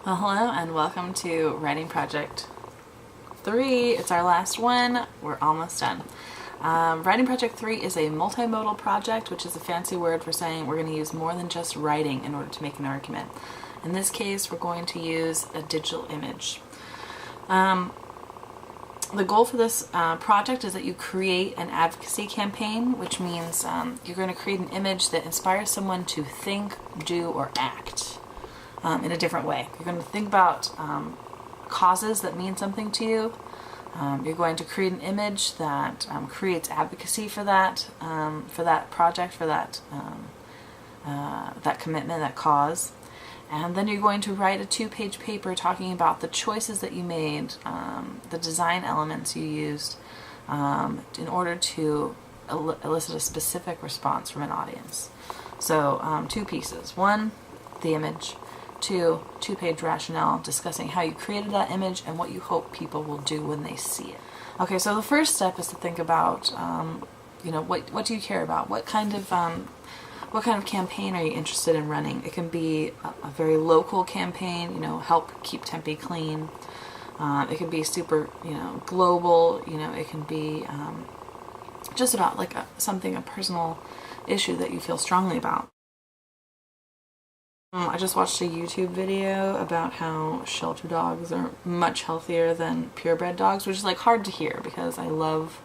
Well, hello and welcome to Writing Project 3. It's our last one. We're almost done. Writing Project 3 is a multimodal project, which is a fancy word for saying we're going to use more than just writing in order to make an argument. In this case, we're going to use a digital image. The goal for this project is that you create an advocacy campaign, which means you're going to create an image that inspires someone to think, do, or act in a different way. You're going to think about causes that mean something to you. You're going to create an image that creates advocacy for that project, for that commitment, that cause. And then you're going to write a 2-page paper talking about the choices that you made, the design elements you used in order to elicit a specific response from an audience. So 2 pieces. 1, the image. 2, 2-page rationale discussing how you created that image and what you hope people will do when they see it. Okay, so the first step is to think about, what do you care about? What kind of campaign are you interested in running? It can be a very local campaign, help keep Tempe clean. It can be super, global. It can be just about like a personal issue that you feel strongly about. I just watched a YouTube video about how shelter dogs are much healthier than purebred dogs, which is like hard to hear because I love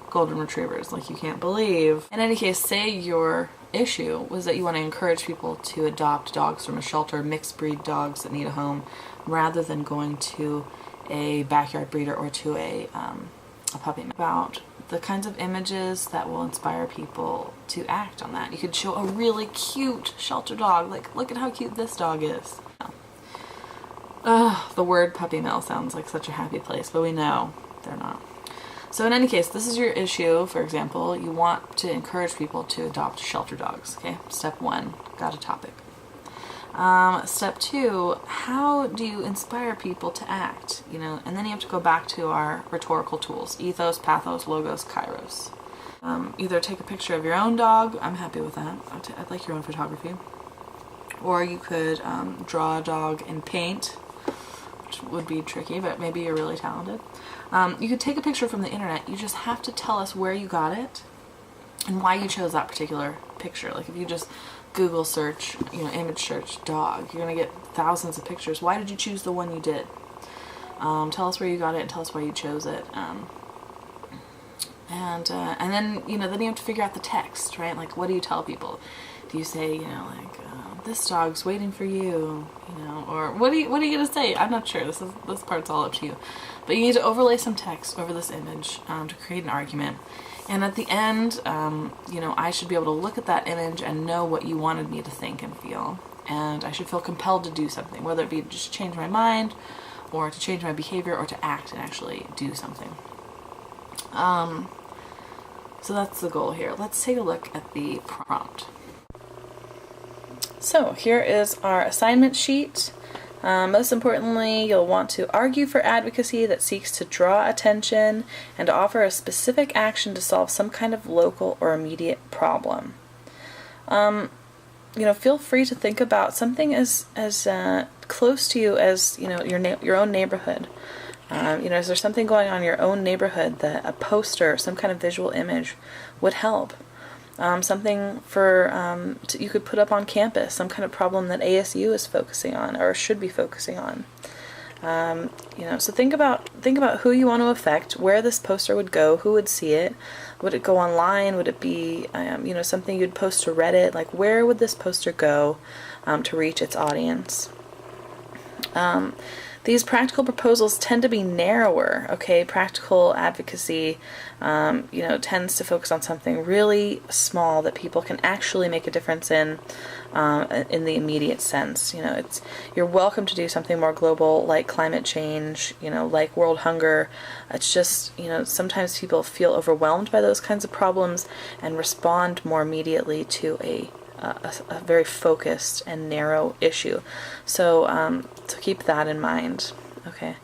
golden retrievers like you can't believe. In any case, say your issue was that you want to encourage people to adopt dogs from a shelter, mixed breed dogs that need a home, rather than going to a backyard breeder or to a puppy mill. About the kinds of images that will inspire people to act on that. You could show a really cute shelter dog, like look at how cute this dog is. The word puppy mill sounds like such a happy place, but we know they're not. So in any case, this is your issue. For example, you want to encourage people to adopt shelter dogs. Okay, step 1, got a topic. Step 2, how do you inspire people to act? And then you have to go back to our rhetorical tools: ethos, pathos, logos, kairos. Either take a picture of your own dog. I'm happy with that. I'd like your own photography. Or you could draw a dog in paint, which would be tricky, but maybe you're really talented. You could take a picture from the internet. You just have to tell us where you got it and why you chose that particular picture. Like if you just Google search, image search dog, you're gonna get thousands of pictures. Why did you choose the one you did? Tell us where you got it and tell us why you chose it. And then then you have to figure out the text, right? Like, what do you tell people? Do you say, this dog's waiting for you, or what are you gonna say? I'm not sure. This part's all up to you. But you need to overlay some text over this image to create an argument. And at the end, I should be able to look at that image and know what you wanted me to think and feel. And I should feel compelled to do something, whether it be to just change my mind, or to change my behavior, or to act and actually do something. So that's the goal here. Let's take a look at the prompt. So here is our assignment sheet. Most importantly, you'll want to argue for advocacy that seeks to draw attention and to offer a specific action to solve some kind of local or immediate problem. Feel free to think about something as close to you as your own neighborhood. Is there something going on in your own neighborhood that a poster, some kind of visual image would help? Something for you could put up on campus, some kind of problem that ASU is focusing on or should be focusing on. So think about who you want to affect, where this poster would go, who would see it. Would it go online? Would it be something you'd post to Reddit? Like, where would this poster go to reach its audience? These practical proposals tend to be narrower, okay? Practical advocacy, tends to focus on something really small that people can actually make a difference in the immediate sense. You're welcome to do something more global, like climate change, like world hunger. It's just, sometimes people feel overwhelmed by those kinds of problems and respond more immediately to a very focused and narrow issue. So keep that in mind. Okay.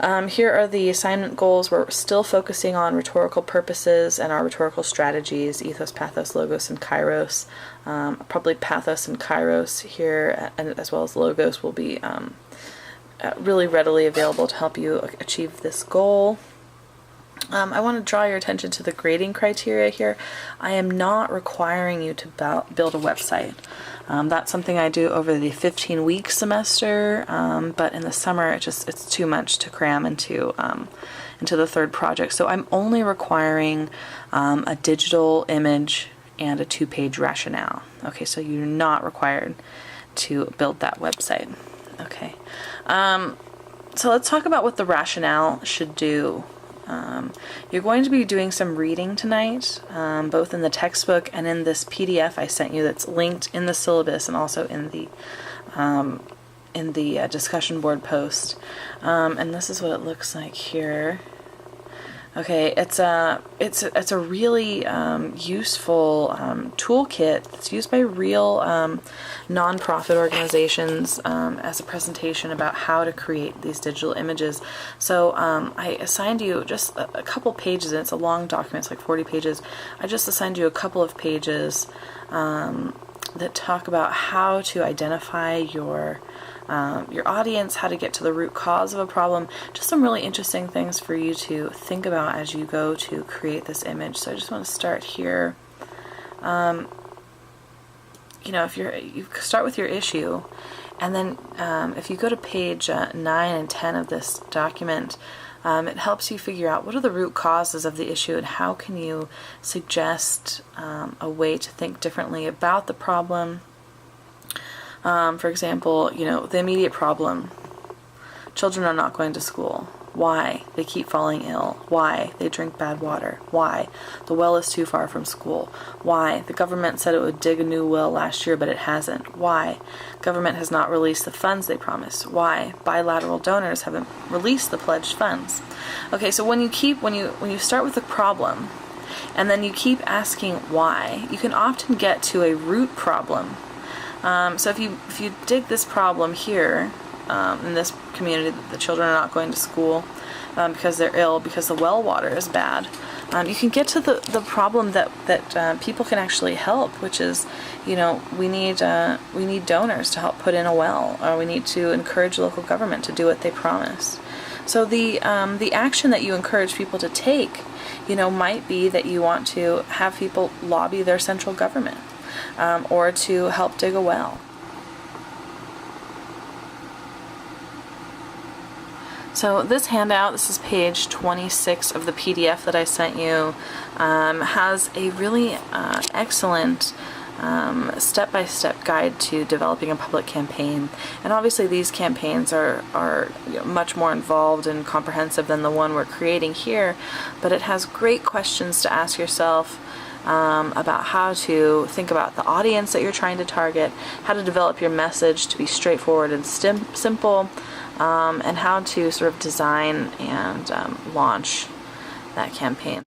Here are the assignment goals. We're still focusing on rhetorical purposes and our rhetorical strategies, ethos, pathos, logos, and kairos. Probably pathos and kairos here, and as well as logos, will be really readily available to help you achieve this goal. I want to draw your attention to the grading criteria here. I am not requiring you to build a website. That's something I do over the 15-week semester, but in the summer it's too much to cram into the third project. So I'm only requiring a digital image and a 2-page rationale. Okay, so you're not required to build that website. Okay, so let's talk about what the rationale should do. You're going to be doing some reading tonight, both in the textbook and in this PDF I sent you that's linked in the syllabus and also in the discussion board post. And this is what it looks like here. Okay, it's a really useful toolkit that's used by real nonprofit organizations as a presentation about how to create these digital images. So I assigned you just a couple pages, and it's a long document, it's like 40 pages. I just assigned you a couple of pages that talk about how to identify your audience, how to get to the root cause of a problem, just some really interesting things for you to think about as you go to create this image. So I just want to start here. If you start with your issue, and then if you go to page 9 and 10 of this document, it helps you figure out what are the root causes of the issue and how can you suggest a way to think differently about the problem. For example, the immediate problem. Children are not going to school. Why? They keep falling ill. Why? They drink bad water. Why? The well is too far from school. Why? The government said it would dig a new well last year, but it hasn't. Why? Government has not released the funds they promised. Why? Bilateral donors haven't released the pledged funds. Okay, so when you start with the problem, and then you keep asking why, you can often get to a root problem. So if you dig this problem here, in this community, the children are not going to school because they're ill, because the well water is bad, you can get to the problem that people can actually help, which is, we need donors to help put in a well, or we need to encourage local government to do what they promised. So the action that you encourage people to take, might be that you want to have people lobby their central government. Or to help dig a well. So this handout, this is page 26 of the PDF that I sent you, has a really excellent step-by-step guide to developing a public campaign. And obviously these campaigns are much more involved and comprehensive than the one we're creating here, but it has great questions to ask yourself about how to think about the audience that you're trying to target, how to develop your message to be straightforward and simple, and how to sort of design and launch that campaign.